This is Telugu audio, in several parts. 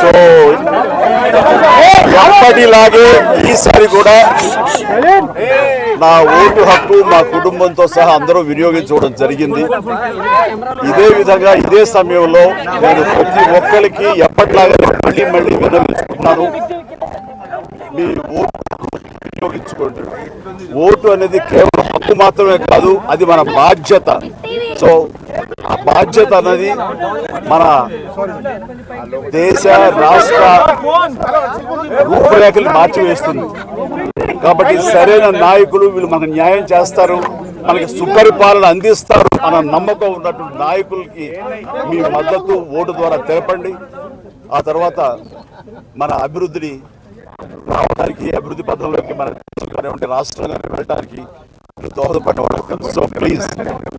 సో ఎప్పటిలాగే ఈసారి కూడా నా ఓటు హక్కు మా కుటుంబంతో సహా అందరూ వినియోగించుకోవడం జరిగింది. ఇదే విధంగా ఇదే సమయంలో నేను ప్రతి ఒక్కరికి ఎప్పటిలాగా మళ్ళీ వినియోగించుకుంటున్నాను. మీ ఓటు వినియోగించుకోండి. ఓటు అనేది కేవలం హక్కు మాత్రమే కాదు, అది మన బాధ్యత. సో ఆ బాధ్యత అనేది మన దేశ రాష్ట్ర రూపురేఖలు మార్చివేస్తుంది. కాబట్టి సరైన నాయకులు వీళ్ళు మనకు న్యాయం చేస్తారు, మనకి సుపరిపాలన అందిస్తారు అన్న నమ్మకం ఉన్నటువంటి నాయకులకి మీ మద్దతు ఓటు ద్వారా తెలపండి. ఆ తర్వాత మన అభివృద్ధిని రావడానికి, అభివృద్ధి పథంలోకి మన దేశంలోనే రాష్ట్రంగా వెళ్ళడానికి దోహదపడేవాళ్ళు. So please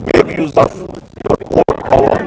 make use of your vote power.